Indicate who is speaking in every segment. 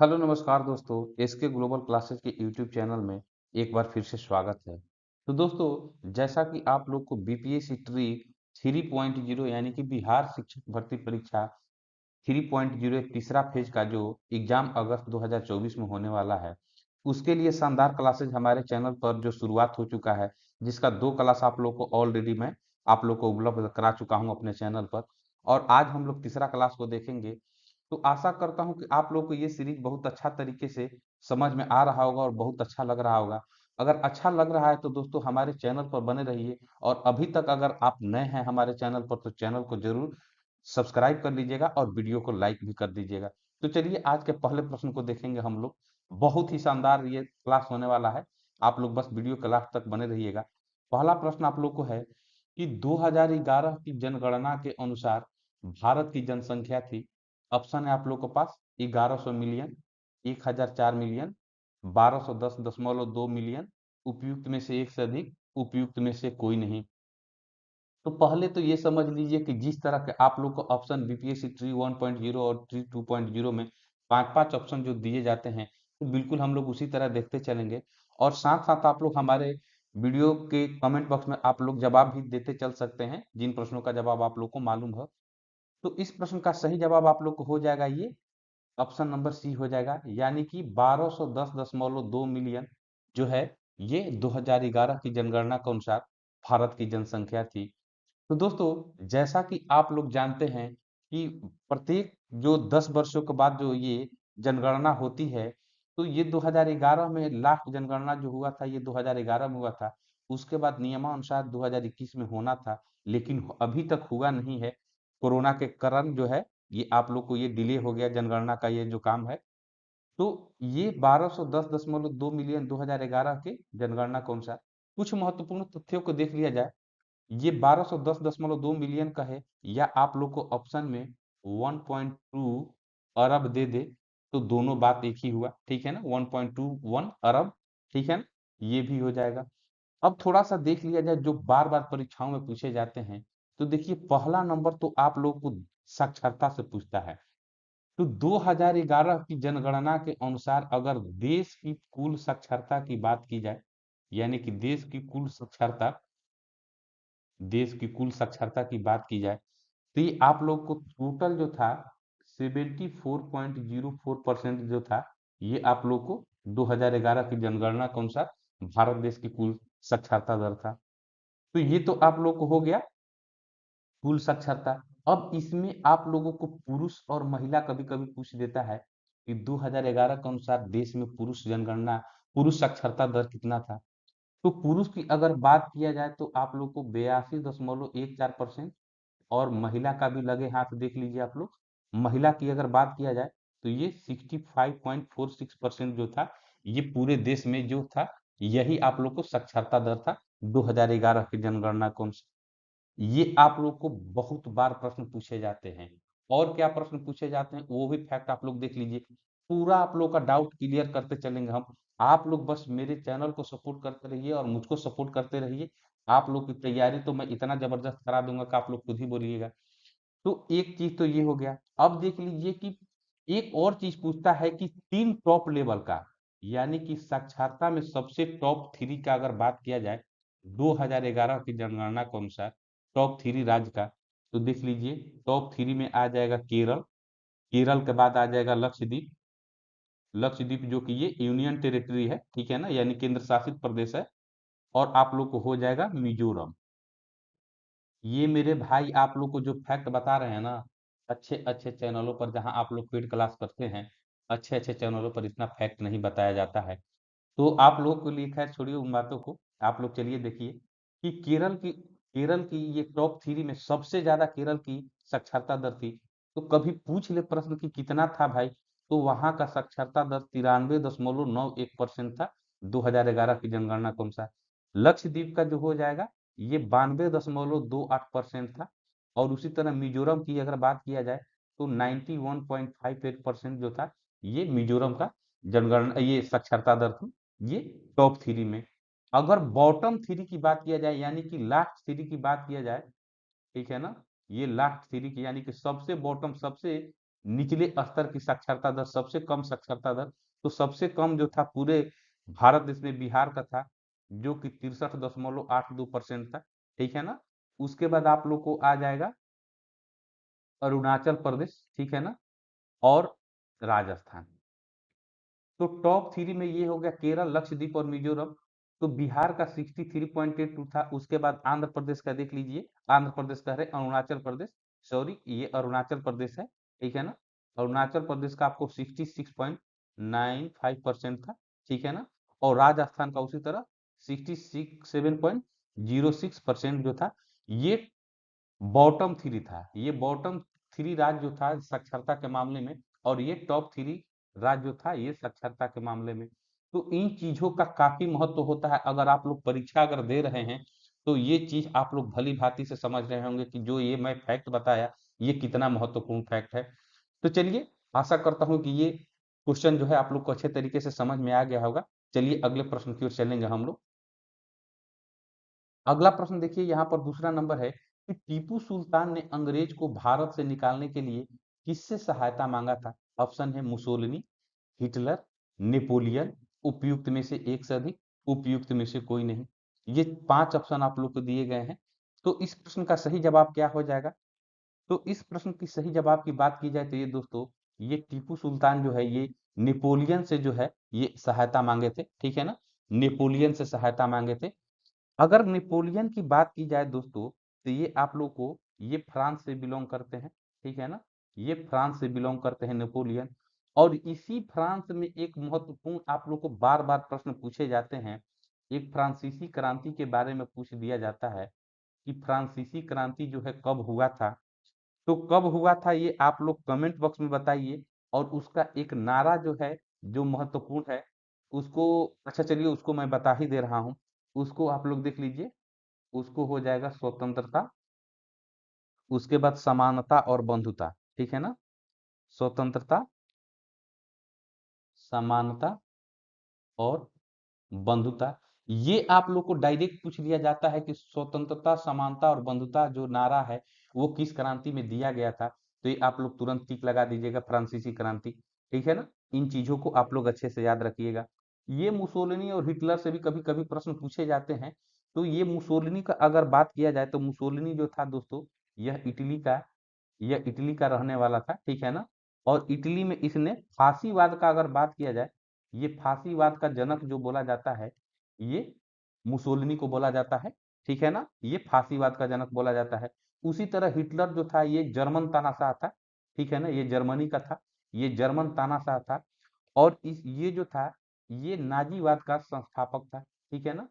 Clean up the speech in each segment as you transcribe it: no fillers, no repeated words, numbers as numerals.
Speaker 1: Hello नमस्कार दोस्तों, SK global classes के यूट्यूब चैनल में एक बार फिर से स्वागत है। तो दोस्तों, जैसा कि आप लोग को बीपीएससी ट्री 3.0 यानी कि बिहार शिक्षक भर्ती परीक्षा 3.0 एक तीसरा फेज का जो एग्जाम अगस्त 2024 में होने वाला है, उसके लिए शानदार क्लासेज हमारे चैनल पर जो शुरुआत हो चुका है, जिसका 2 क्लास आप लोग को ऑलरेडी मैं आप लोग को उपलब्ध करा चुका हूं अपने चैनल पर। और आज हम लोग तीसरा क्लास को देखेंगे। तो आशा करता हूं कि आप लोग को ये सीरीज बहुत अच्छा तरीके से समझ में आ रहा होगा और बहुत अच्छा लग रहा होगा। अगर अच्छा लग रहा है तो दोस्तों हमारे चैनल पर बने रहिए, और अभी तक अगर आप नए हैं हमारे चैनल पर तो चैनल को जरूर सब्सक्राइब कर लीजिएगा और वीडियो को लाइक भी कर दीजिएगा। तो चलिए आज के पहले प्रश्न को देखेंगे हम लोग। बहुत ही शानदार ये क्लास होने वाला है, आप लोग बस वीडियो के लास्ट तक बने रहिएगा। पहला प्रश्न आप लोग को है कि 2011 की जनगणना के अनुसार भारत की जनसंख्या थी। ऑप्शन है आप लोग के पास 1100 मिलियन, 1004 मिलियन, 1210.2 मिलियन, उपयुक्त में से एक से अधिक, उपयुक्त में से कोई नहीं। तो पहले तो ये समझ लीजिए कि जिस तरह के आप लोग को ऑप्शन बीपीएससी ट्री 1.0 और ट्री 2.0 में पांच पांच ऑप्शन जो दिए जाते हैं, तो बिल्कुल हम लोग उसी तरह देखते चलेंगे। और साथ साथ आप लोग हमारे वीडियो के कमेंट बॉक्स में आप लोग जवाब भी देते चल सकते हैं जिन प्रश्नों का जवाब आप लोग को मालूम हो। तो इस प्रश्न का सही जवाब आप लोग को हो जाएगा ये ऑप्शन नंबर सी हो जाएगा, यानी कि 1210.2 मिलियन जो है ये 2011 की जनगणना के अनुसार भारत की जनसंख्या थी। तो दोस्तों, जैसा कि आप लोग जानते हैं कि प्रत्येक जो 10 वर्षों के बाद जो ये जनगणना होती है, तो ये 2011 में लास्ट जनगणना जो हुआ था ये 2011 में हुआ था। उसके बाद नियमानुसार 2021 में होना था, लेकिन अभी तक हुआ नहीं है। कोरोना के कारण जो है ये आप लोग को ये डिले हो गया जनगणना का ये जो काम है। तो ये 1210.2 मिलियन 2011 के जनगणना के अनुसार कुछ महत्वपूर्ण तथ्यों को देख लिया जाए। ये 1210.2 मिलियन का है, या आप लोग को ऑप्शन में 1.2 अरब दे दे तो दोनों बात एक ही हुआ, ठीक है ना। 1.21 अरब, ठीक है ना, ये भी हो जाएगा। अब थोड़ा सा देख लिया जाए जो बार बार परीक्षाओं में पूछे जाते हैं। तो देखिए, पहला नंबर तो आप लोग को साक्षरता से पूछता है। तो 2011 की जनगणना के अनुसार अगर देश की कुल साक्षरता की बात की जाए, यानी कि देश की कुल साक्षरता की बात की जाए, तो ये आप लोग को टोटल जो था 74.04% जो था, ये आप लोग को 2011 की जनगणना के अनुसार भारत देश की कुल साक्षरता दर था। तो ये तो आप लोग को हो गया कुल साक्षरता। अब इसमें आप लोगों को पुरुष और महिला कभी कभी पूछ देता है कि 2011 के अनुसार देश में पुरुष साक्षरता दर कितना था। तो पुरुष की अगर बात किया जाए तो आप लोग को 82.14%, और महिला का भी लगे हाथ देख लीजिए आप लोग। महिला की अगर बात किया जाए तो ये 65.46% जो था, ये पूरे देश में जो था, यही आप लोग को साक्षरता दर था 2011 की जनगणना के अनुसार। ये आप लोग को बहुत बार प्रश्न पूछे जाते हैं। और क्या प्रश्न पूछे जाते हैं वो भी फैक्ट आप लोग देख लीजिए। पूरा आप लोग का डाउट क्लियर करते चलेंगे हम। आप लोग बस मेरे चैनल को सपोर्ट करते रहिए और मुझको सपोर्ट करते रहिए। आप लोग की तैयारी तो मैं इतना जबरदस्त करा दूंगा कि आप लोग खुद ही बोलिएगा। तो एक चीज तो ये हो गया। अब देख लीजिए कि एक और चीज पूछता है कि तीन टॉप लेवल का, यानी कि साक्षरता में सबसे टॉप थ्री का अगर बात किया जाए 2011 की जनगणना के अनुसार टॉप थ्री राज्य का, तो देख लीजिए टॉप थ्री में आ जाएगा केरल। केरल के बाद आ जाएगा लक्षद्वीप। लक्षद्वीप जो कि ये यूनियन टेरिटरी है, ठीक है ना, यानी केंद्र शासित प्रदेश है। और आप लोग को हो जाएगा मिजोरम। ये मेरे भाई आप लोग को जो फैक्ट बता रहे हैं ना, अच्छे अच्छे चैनलों पर जहां आप लोग पेड क्लास करते हैं, अच्छे अच्छे चैनलों पर इतना फैक्ट नहीं बताया जाता है। तो आप लोगों के लिए खैर छोड़िए उन बातों को। आप लोग चलिए देखिए कि केरल की ये टॉप थ्री में सबसे ज्यादा केरल की साक्षरता दर थी। तो कभी पूछ ले प्रश्न कि कितना था भाई, तो वहां का साक्षरता दर 93.91% था 2011 की जनगणना के अनुसार। लक्षद्वीप का जो हो जाएगा ये 92.28% था। और उसी तरह मिजोरम की अगर बात किया जाए तो 91.58% जो था, ये मिजोरम का जनगणना ये साक्षरता दर थी, ये टॉप थ्री में। अगर बॉटम थ्री की बात किया जाए, यानी कि लास्ट थ्री की बात किया जाए, ठीक है ना, ये लास्ट थ्री की यानी कि सबसे बॉटम सबसे निचले स्तर की साक्षरता दर, सबसे कम साक्षरता दर, तो सबसे कम जो था पूरे भारत देश में बिहार का था, जो कि 63.82% था। ठीक है ना। उसके बाद आप लोग को आ जाएगा अरुणाचल प्रदेश, ठीक है ना, और राजस्थान। तो टॉप थ्री में ये हो गया केरल, लक्षद्वीप और मिजोरम। तो बिहार का 63.82 था। उसके बाद आंध्र प्रदेश का देख लीजिए, आंध्र प्रदेश कह रहे अरुणाचल प्रदेश, सॉरी ये अरुणाचल प्रदेश है, ठीक है ना। अरुणाचल प्रदेश का आपको 66.95% था, ठीक है ना। और राजस्थान का उसी तरह 67.06% जो था। ये बॉटम थ्री था, ये बॉटम थ्री राज्य जो था साक्षरता के मामले में, और ये टॉप थ्री राज्य जो था ये साक्षरता के मामले में। तो इन चीजों का काफी महत्व होता है। अगर आप लोग परीक्षा अगर दे रहे हैं तो ये चीज आप लोग भली भांति से समझ रहे होंगे कि जो ये मैं फैक्ट बताया ये कितना महत्वपूर्ण फैक्ट है। तो चलिए, आशा करता हूं कि ये क्वेश्चन जो है आप लोग को अच्छे तरीके से समझ में आ गया होगा। चलिए अगले प्रश्न की ओर चलेंगे हम लोग। अगला प्रश्न देखिए, यहाँ पर दूसरा नंबर है कि टीपू सुल्तान ने अंग्रेज को भारत से निकालने के लिए किससे सहायता मांगा था? ऑप्शन है मुसोलिनी, हिटलर, नेपोलियन, उपयुक्त में से एक से अधिक, उपयुक्त में से कोई नहीं। ये 5 ऑप्शन आप लोग को दिए गए हैं। तो इस प्रश्न का सही जवाब क्या हो जाएगा? तो इस प्रश्न की सही जवाब की बात की जाए तो ये दोस्तों, ये टीपू सुल्तान जो है ये नेपोलियन से जो है ये सहायता मांगे थे, ठीक है ना। नेपोलियन से सहायता मांगे थे। अगर नेपोलियन की बात की जाए दोस्तों, तो ये आप लोग को ये फ्रांस से बिलोंग करते हैं, ठीक है ना। ये फ्रांस से बिलोंग करते हैं नेपोलियन। और इसी फ्रांस में एक महत्वपूर्ण आप लोग को बार बार प्रश्न पूछे जाते हैं, एक फ्रांसीसी क्रांति के बारे में पूछ दिया जाता है कि फ्रांसीसी क्रांति जो है कब हुआ था। तो कब हुआ था ये आप लोग कमेंट बॉक्स में बताइए। और उसका एक नारा जो है जो महत्वपूर्ण है उसको, अच्छा चलिए उसको मैं बता ही दे रहा हूँ। उसको आप लोग देख लीजिए। उसको हो जाएगा स्वतंत्रता, उसके बाद समानता और बंधुता, ठीक है ना। स्वतंत्रता, समानता और बंधुता। ये आप लोग को डायरेक्ट पूछ लिया जाता है कि स्वतंत्रता, समानता और बंधुता जो नारा है वो किस क्रांति में दिया गया था। तो ये आप लोग तुरंत टिक लगा दीजिएगा, फ्रांसीसी क्रांति, ठीक है ना। इन चीजों को आप लोग अच्छे से याद रखिएगा। ये मुसोलिनी और हिटलर से भी कभी कभी प्रश्न पूछे जाते हैं। तो ये मुसोलिनी का अगर बात किया जाए तो मुसोलिनी जो था दोस्तों, यह इटली का यह इटली का रहने वाला था, ठीक है ना। और इटली में इसने फांसीवाद का अगर बात किया जाए, ये फांसीवाद का जनक जो बोला जाता है ये मुसोलिनी को बोला जाता है, ठीक है ना। ये फांसीवाद का जनक बोला जाता है। उसी तरह हिटलर जो था ये जर्मन तानाशाह था, ठीक है ना। ये जर्मनी का था, ये जर्मन तानाशाह था। और इस ये जो था ये नाजीवाद का संस्थापक था, ठीक है ना।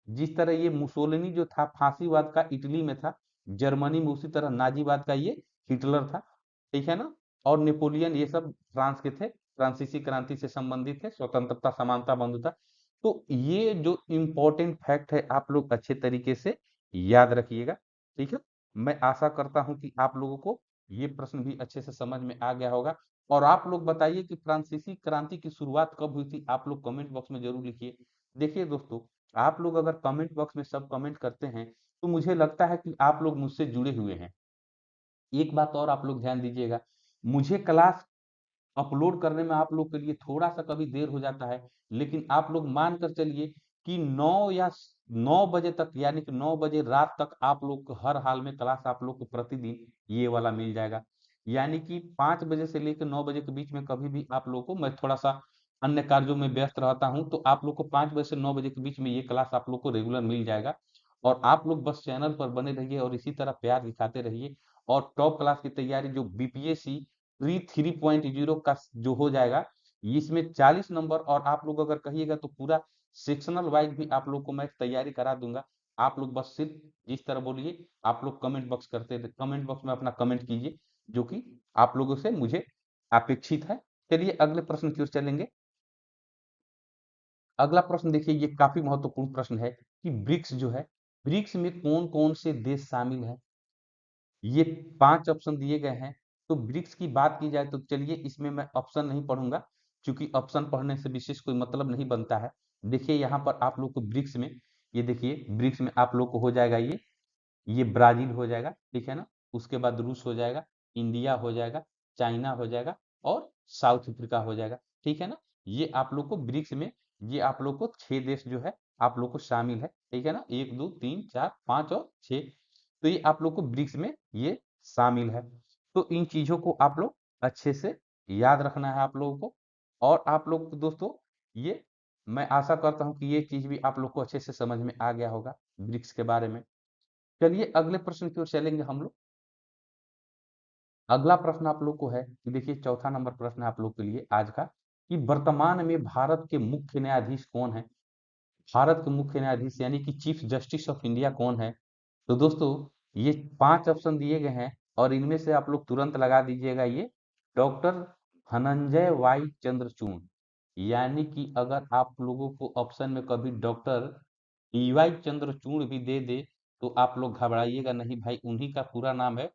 Speaker 1: जिस तरह ये मुसोलिनी जो था फांसीवाद का इटली में था, जर्मनी में, उसी तरह नाजीवाद का ये हिटलर था, ठीक है ना। और नेपोलियन ये सब फ्रांस के थे, फ्रांसीसी क्रांति से संबंधित है, स्वतंत्रता, समानता, बंधुता। तो ये जो इम्पोर्टेंट फैक्ट है आप लोग अच्छे तरीके से याद रखिएगा, ठीक है। मैं आशा करता हूं कि आप लोगों को ये प्रश्न भी अच्छे से समझ में आ गया होगा। और आप लोग बताइए कि फ्रांसीसी क्रांति की शुरुआत कब हुई थी, आप लोग कमेंट बॉक्स में जरूर लिखिए। देखिए दोस्तों, आप लोग अगर कमेंट बॉक्स में सब कमेंट करते हैं तो मुझे लगता है कि आप लोग मुझसे जुड़े हुए हैं। एक बात और आप लोग ध्यान दीजिएगा, मुझे क्लास अपलोड करने में आप लोग के लिए थोड़ा सा कभी देर हो जाता है, लेकिन आप लोग मान कर चलिए कि 9 बजे तक, यानी कि 9 बजे रात तक आप लोग को हर हाल में क्लास आप लोग को प्रतिदिन ये वाला मिल जाएगा। यानी कि 5 बजे से लेकर 9 बजे के बीच में कभी भी आप लोग को, मैं थोड़ा सा अन्य कार्यों में व्यस्त रहता हूं, तो आप लोग को 5 बजे से 9 बजे के बीच में ये क्लास आप लोग को रेगुलर मिल जाएगा। और आप लोग बस चैनल पर बने रहिए और इसी तरह प्यार दिखाते रहिए। और टॉप क्लास की तैयारी जो बीपीएससी प्री 3.0 का जो हो जाएगा, इसमें 40 नंबर, और आप लोग अगर कहिएगा तो पूरा सेक्शनल वाइज भी आप लोग को मैं तैयारी करा दूंगा। आप लोग बस सिर्फ जिस तरह बोलिए, आप लोग कमेंट बॉक्स में अपना कमेंट कीजिए, जो कि आप लोगों से मुझे अपेक्षित है। चलिए अगले प्रश्न की ओर चलेंगे। अगला प्रश्न देखिए, ये काफी महत्वपूर्ण प्रश्न है कि ब्रिक्स जो है, ब्रिक्स में कौन कौन से देश शामिल है। ये 5 ऑप्शन दिए गए हैं। तो ब्रिक्स की बात की जाए तो चलिए इसमें मैं ऑप्शन नहीं पढ़ूंगा, क्योंकि ऑप्शन पढ़ने से विशेष कोई मतलब नहीं बनता है। देखिए यहाँ पर आप लोग को ब्रिक्स में, ये देखिए ब्रिक्स में आप लोग को हो जाएगा ये ब्राजील हो जाएगा, ठीक है ना। उसके बाद रूस हो जाएगा, इंडिया हो जाएगा, चाइना हो जाएगा और साउथ अफ्रीका हो जाएगा। ठीक है ना, ये आप लोग को ब्रिक्स में, ये आप लोग को 6 देश जो है आप लोग को शामिल है। ठीक है ना, 1 2 3 4 5 और 6, तो ये आप लोग को ब्रिक्स में ये शामिल है। तो इन चीजों को आप लोग अच्छे से याद रखना है आप लोगों को। और आप लोग को दोस्तों, ये मैं आशा करता हूं कि ये चीज भी आप लोग को अच्छे से समझ में आ गया होगा ब्रिक्स के बारे में। चलिए अगले प्रश्न की ओर चलेंगे हम लोग। अगला प्रश्न आप लोग को है कि देखिए, चौथा नंबर प्रश्न है आप लोग के लिए आज का, कि वर्तमान में भारत के मुख्य न्यायाधीश कौन है। भारत के मुख्य न्यायाधीश यानी कि चीफ जस्टिस ऑफ इंडिया कौन है। तो दोस्तों, ये 5 ऑप्शन दिए गए हैं और इनमें से आप लोग तुरंत लगा दीजिएगा, ये डॉक्टर धनंजय वाई चंद्रचूड़। यानी कि अगर आप लोगों को ऑप्शन में कभी डॉक्टर डीवाई चंद्रचूड़ भी दे दे तो आप लोग घबराइएगा नहीं भाई, उन्हीं का पूरा नाम है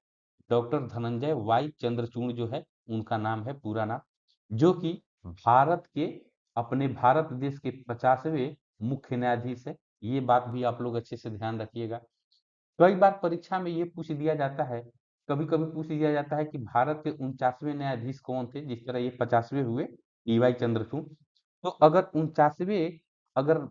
Speaker 1: डॉक्टर धनंजय वाई चंद्रचूड़, जो है उनका नाम है पूरा नाम, जो कि भारत के, अपने भारत देश के 50वें मुख्य न्यायाधीश है। ये बात भी आप लोग अच्छे से ध्यान रखिएगा। कई बार परीक्षा में ये पूछ दिया जाता है, कभी कभी पूछ दिया जाता है कि भारत के 49वें न्यायाधीश कौन थे, जिस तरह ये 50वें हुए डीवाई चंद्रचूड़। तो अगर 49वें, अगर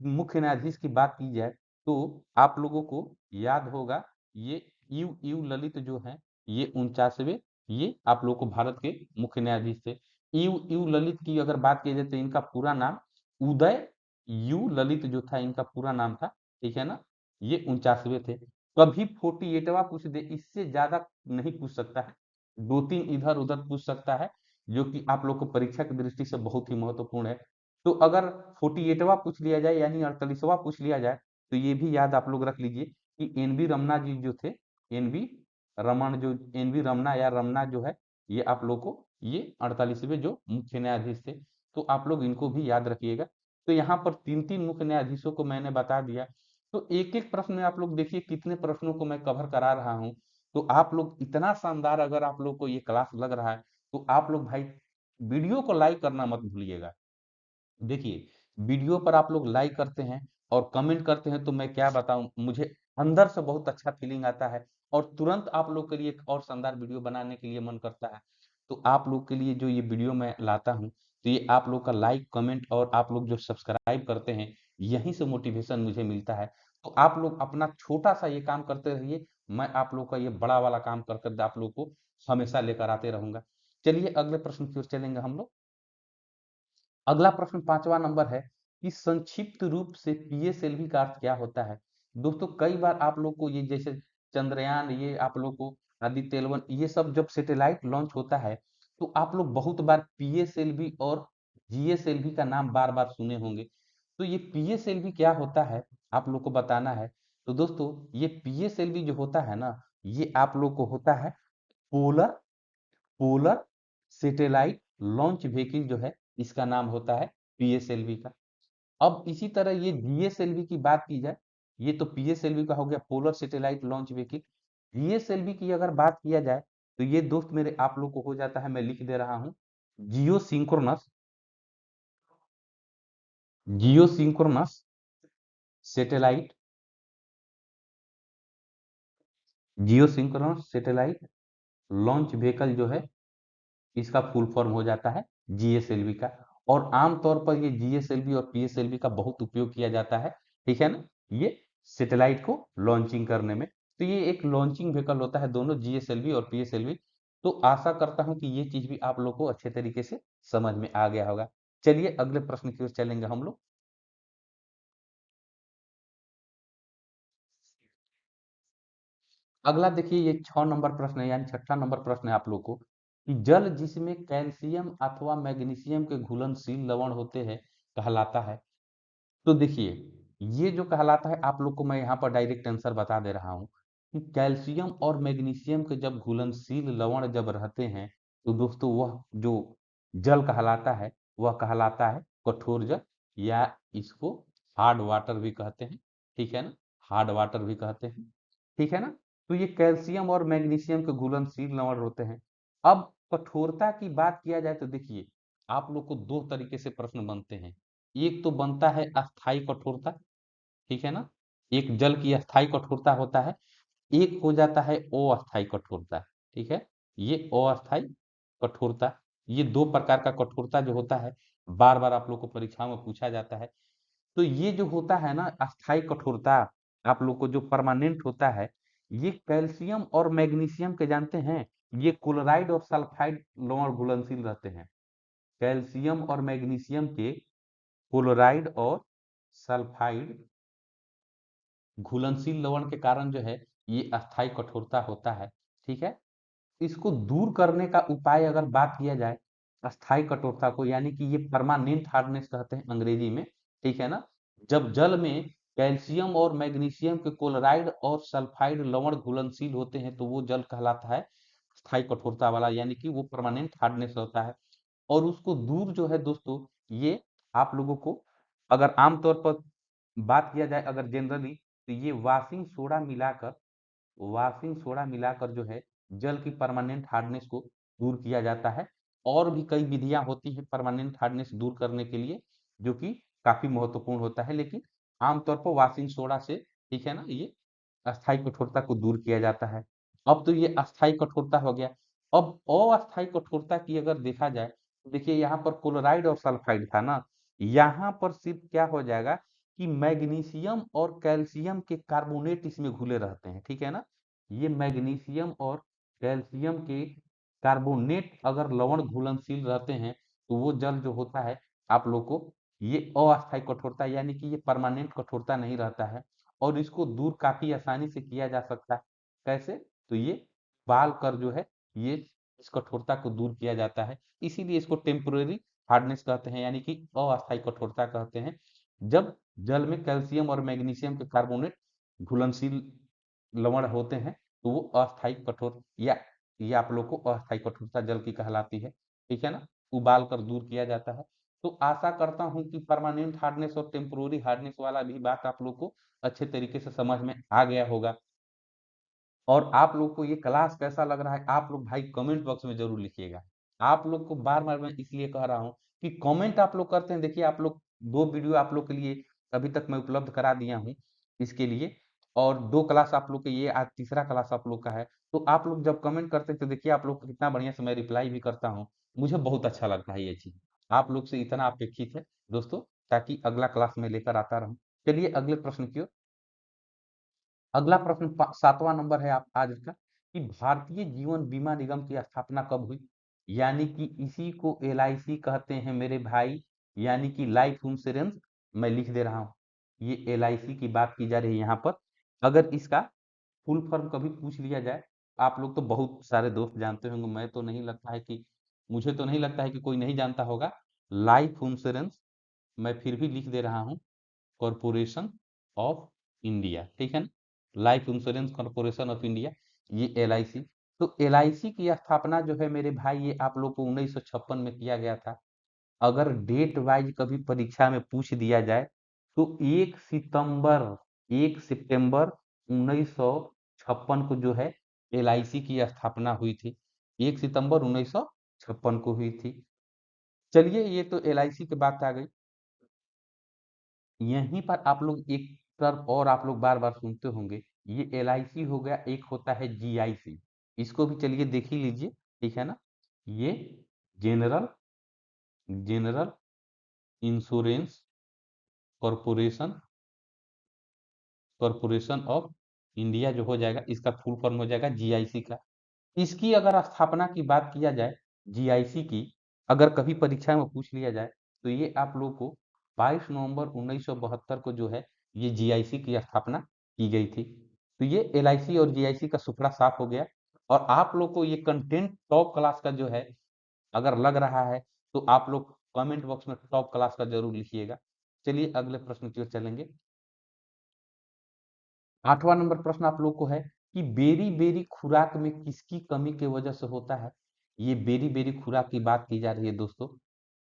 Speaker 1: मुख्य न्यायाधीश की बात की जाए तो आप लोगों को याद होगा, ये यू यू ललित जो है, ये 49वें, ये आप लोगों को भारत के मुख्य न्यायाधीश थे। यू यू ललित की अगर बात की जाए तो इनका पूरा नाम उदय यू ललित जो था, इनका पूरा नाम था। ठीक है ना, ये 49वें थे। कभी 48वां पूछ दे, इससे ज्यादा नहीं पूछ सकता है, 2 3 इधर उधर पूछ सकता है, जो कि आप लोग को परीक्षा की दृष्टि से बहुत ही महत्वपूर्ण है। तो अगर 48वां पूछ लिया जाए यानी 48वां पूछ लिया जाए, तो ये भी याद आप लोग रख लीजिए कि एन वी रमना जी जो थे, एन वी रमन जो, एन वी रमना या रमना जो है, ये आप लोग को, ये 48वें जो मुख्य न्यायाधीश थे, तो आप लोग इनको भी याद रखिएगा। तो यहाँ पर 3 3 मुख्य न्यायाधीशों को मैंने बता दिया। तो एक एक प्रश्न में आप लोग देखिए कितने प्रश्नों को मैं कवर करा रहा हूँ। तो आप लोग इतना शानदार, अगर आप लोग को ये क्लास लग रहा है तो आप लोग भाई वीडियो को लाइक करना मत भूलिएगा। देखिए, वीडियो पर आप लोग लाइक करते हैं और कमेंट करते हैं तो मैं क्या बताऊं, मुझे अंदर से बहुत अच्छा फीलिंग आता है और तुरंत आप लोग के लिए एक और शानदार वीडियो बनाने के लिए मन करता है। तो आप लोग के लिए जो ये वीडियो मैं लाता हूं, तो ये आप लोग का लाइक कमेंट और आप लोग जो सब्सक्राइब करते हैं, यहीं से मोटिवेशन मुझे मिलता है। तो आप लोग अपना छोटा सा ये काम करते रहिए, मैं आप लोग का ये बड़ा वाला काम कर कर आप लोग को हमेशा लेकर आते रहूंगा। चलिए अगले प्रश्न की ओर चलेंगे हम लोग। अगला प्रश्न 5वां नंबर है कि संक्षिप्त रूप से पीएसएलवी का अर्थ क्या होता है। दोस्तों, कई बार आप लोग को ये, जैसे चंद्रयान, ये आप लोग को आदित्य एल1, ये सब जब सैटेलाइट लॉन्च होता है तो आप लोग बहुत बार पीएसएलवी और जीएसएलवी का नाम बार बार सुने होंगे। तो ये पीएसएलवी क्या होता है आप लोग को बताना है। तो दोस्तों, ये पीएसएलवी जो होता है ना, ये आप लोग को होता है polar polar satellite launch vehicle, जो है इसका नाम होता है पीएसएलवी का। अब इसी तरह ये जीएसएलवी की बात की जाए, ये तो पीएसएलवी का हो गया, polar satellite launch vehicle. GSLV की अगर बात किया जाए तो ये दोस्त मेरे आप लोग को हो जाता है, मैं लिख दे रहा हूं, जियो सिंक्रोनस, जियो सिंक्रोनस सैटेलाइट, जियो सिंक्रोनस सैटेलाइट लॉन्च व्हीकल जो है, इसका फुल फॉर्म हो जाता है जीएसएलवी का। और आमतौर पर ये जीएसएलवी और पीएसएलवी का बहुत उपयोग किया जाता है। ठीक है ना, ये सैटेलाइट को लॉन्चिंग करने में, तो ये एक लॉन्चिंग व्हीकल होता है, दोनों जीएसएलवी और पीएसएलवी। तो आशा करता हूं कि ये चीज भी आप लोग को अच्छे तरीके से समझ में आ गया होगा। चलिए अगले प्रश्न की ओर चलेंगे हम लोग। अगला देखिए, ये 6 नंबर प्रश्न है, यानी छठा नंबर प्रश्न है आप लोग को, कि जल जिसमें कैल्शियम अथवा मैग्नीशियम के घुलनशील लवण होते हैं कहलाता है। तो देखिए, ये जो कहलाता है, आप लोग को मैं यहाँ पर डायरेक्ट आंसर बता दे रहा हूँ कि कैल्शियम और मैग्नीशियम के जब घुलनशील लवण जब रहते हैं, तो दोस्तों वह जो जल कहलाता है, वह कहलाता है कठोर जल, या इसको हार्ड वाटर भी कहते हैं। ठीक है ना, हार्ड वाटर भी कहते हैं। ठीक है ना, तो ये कैल्शियम और मैग्नीशियम के घुलनशील लवण होते हैं। अब कठोरता की बात किया जाए तो देखिए, आप लोग को दो तरीके से प्रश्न बनते हैं। एक तो बनता है अस्थाई कठोरता, ठीक है ना, एक जल की अस्थाई कठोरता होता है, एक हो जाता है अस्थाई कठोरता। ठीक है, ये अस्थाई कठोरता, ये दो प्रकार का कठोरता जो होता है बार बार आप लोग को परीक्षाओं में पूछा जाता है। तो ये जो होता है ना अस्थाई कठोरता, आप लोग को जो परमानेंट होता है, ये कैल्शियम और मैग्नीशियम के जानते हैं, ये क्लोराइड और सल्फाइड लवण घुलनशील रहते हैं। कैल्शियम और मैग्नीशियम के क्लोराइड और सल्फाइड घुलनशील लवण के कारण जो है ये अस्थाई कठोरता होता है। ठीक है, इसको दूर करने का उपाय अगर बात किया जाए अस्थाई कठोरता को, यानी कि ये परमानेंट हार्डनेस कहते हैं अंग्रेजी में, ठीक है ना। जब जल में कैल्शियम और मैग्नीशियम के क्लोराइड और सल्फाइड लवण घुलनशील होते हैं तो वो जल कहलाता है स्थायी कठोरता वाला, यानी कि वो परमानेंट हार्डनेस होता है। और उसको दूर जो है दोस्तों, ये आप लोगों को अगर आमतौर पर बात किया जाए अगर जनरली, तो ये वॉशिंग सोडा मिलाकर जो है जल की परमानेंट हार्डनेस को दूर किया जाता है। और भी कई विधियां होती हैं परमानेंट हार्डनेस दूर करने के लिए, जो कि काफी महत्वपूर्ण होता है, लेकिन आमतौर पर वॉशिंग सोडा से, ठीक है ना, ये अस्थाई कठोरता को दूर किया जाता है। अब तो ये अस्थाई कठोरता हो गया। अब अस्थाई कठोरता की अगर देखा जाए तो देखिए यहाँ पर क्लोराइड और सल्फाइड था ना, यहाँ पर सिर्फ क्या हो जाएगा कि मैग्नीशियम और कैल्शियम के कार्बोनेट इसमें घुले रहते हैं, ठीक है ना। ये मैग्नीशियम और कैल्शियम के कार्बोनेट अगर लवण घुलनशील रहते हैं तो वो जल जो होता है आप लोग को ये अस्थायी कठोरता, यानी कि ये परमानेंट कठोरता नहीं रहता है। और इसको दूर काफी आसानी से किया जा सकता है। कैसे? तो ये बाल कर जो है ये इस कठोरता को दूर किया जाता है, इसीलिए इसको टेम्पोरेरी हार्डनेस कहते हैं, यानी कि अस्थायी कठोरता कहते हैं। जब जल में कैल्शियम और मैग्नीशियम के कार्बोनेट घुलनशील लवण होते हैं तो वो अस्थायी कठोर या ये आप लोग को अस्थायी कठोरता जल की कहलाती है, ठीक है ना। उबाल कर दूर किया जाता है। तो आशा करता हूं कि परमानेंट हार्डनेस और टेम्पोररी हार्डनेस वाला भी बात आप लोग को अच्छे तरीके से समझ में आ गया होगा। और आप लोग को ये क्लास कैसा लग रहा है आप लोग भाई कमेंट बॉक्स में जरूर लिखिएगा। आप लोग को बार बार मैं इसलिए कह रहा हूँ कि कमेंट आप लोग करते हैं, देखिए आप लोग दो वीडियो आप लोग के लिए अभी तक मैं उपलब्ध करा दिया हूँ इसके लिए, और दो क्लास आप लोग के, ये आज तीसरा क्लास आप लोग का है। तो आप लोग जब कमेंट करते हैं तो देखिए आप लोग को कितना बढ़िया से मैं रिप्लाई भी करता हूँ, मुझे बहुत अच्छा लगता है ये चीज। आप लोग से इतना अपेक्षित है दोस्तों, ताकि अगला क्लास में लेकर आता रहूं। चलिए अगले प्रश्न की ओर। अगला प्रश्न 7वां नंबर है आप आज का, कि भारतीय जीवन बीमा निगम की स्थापना कब हुई? यानी कि इसी को एलआईसी कहते हैं मेरे भाई, यानी कि लाइफ इंश्योरेंस। मैं लिख दे रहा हूँ, ये एलआईसी की बात की जा रही है यहाँ पर। अगर इसका फुल फॉर्म कभी पूछ लिया जाए, आप लोग तो बहुत सारे दोस्त जानते होंगे, मैं तो नहीं लगता है कि मुझे तो नहीं लगता है कि कोई नहीं जानता होगा। लाइफ इंश्योरेंस, मैं फिर भी लिख दे रहा हूँ, कॉरपोरेशन ऑफ इंडिया, ठीक है ना। Life insurance corporation of India, ये एलआईसी। तो एलआईसी की स्थापना जो है मेरे भाई ये आप लोग को 1956 में किया गया था। अगर डेट वाइज कभी परीक्षा में पूछ दिया जाए तो 1 सितंबर 1956 को जो है एलआईसी की स्थापना हुई थी। 1 सितंबर 1956 को हुई थी। चलिए ये तो एलआईसी की बात आ गई। यहीं पर आप लोग एक तरफ और आप लोग बार बार सुनते होंगे, ये एलआईसी हो गया, एक होता है जीआईसी। इसको भी चलिए देख ही लीजिए, ठीक है ना। ये general general insurance corporation corporation of India जो हो जाएगा, इसका फुल फॉर्म हो जाएगा जीआईसी का। इसकी अगर स्थापना की बात किया जाए, जीआईसी की अगर कभी परीक्षा में पूछ लिया जाए तो ये आप लोग को 22 नवंबर 1972 को जो है ये जीआईसी की स्थापना की गई थी। तो ये एलआईसी और जीआईसी का सुपड़ा साफ हो गया। और आप लोग को ये कंटेंट टॉप क्लास का जो है अगर लग रहा है तो आप लोग कमेंट बॉक्स में टॉप क्लास का जरूर लिखिएगा। चलिए अगले प्रश्न की ओर चलेंगे। 8वां नंबर प्रश्न आप लोग को है कि बेरी बेरी खुराक में किसकी कमी की वजह से होता है? ये बेरी बेरी खुराक की बात की जा रही है दोस्तों।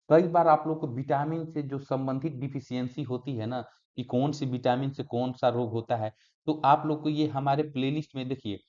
Speaker 1: कई बार आप लोग को विटामिन से जो संबंधित डिफिशियंसी होती है ना, कि कौन सी विटामिन से कौन सा रोग होता है, तो आप लोग को ये हमारे प्लेलिस्ट में देखिए,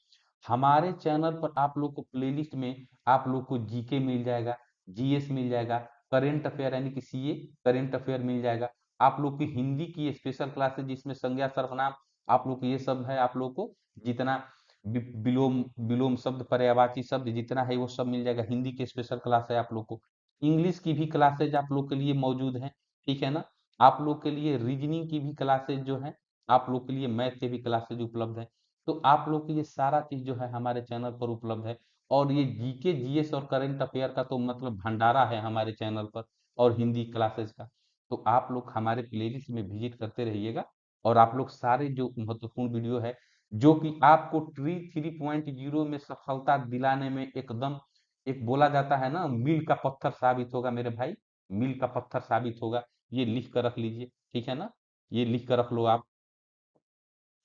Speaker 1: हमारे चैनल पर आप लोग को प्लेलिस्ट में आप लोग को जीके मिल जाएगा, जीएस मिल जाएगा, करेंट अफेयर यानी कि सीए करेंट अफेयर मिल जाएगा। आप लोग की हिंदी की स्पेशल क्लासेस जिसमें संज्ञा सर्वनाम आप लोग को ये सब है, आप लोग को जितना विलोम विलोम शब्द, पर्यायवाची शब्द जितना है वो सब मिल जाएगा। हिंदी की स्पेशल क्लास है आप लोग को। इंग्लिश की भी क्लासेज आप लोग के लिए मौजूद हैं, ठीक है ना। आप लोग के लिए रीजनिंग की भी क्लासेज जो है, आप लोग के लिए मैथ के भी क्लासेज उपलब्ध है। तो आप लोग के ये सारा चीज जो है हमारे चैनल पर उपलब्ध है। और ये जीके जीएस और करंट अफेयर का तो मतलब भंडारा है हमारे चैनल पर, और हिंदी क्लासेस का। तो आप लोग हमारे प्लेलिस्ट में विजिट करते रहिएगा, और आप लोग सारे जो महत्वपूर्ण वीडियो है, जो कि आपको ट्री 3.0 में सफलता दिलाने में एकदम, एक बोला जाता है ना, मील का पत्थर साबित होगा मेरे भाई, मील का पत्थर साबित होगा। ये लिख कर रख लीजिए, ठीक है ना, ये लिख कर रख लो आप।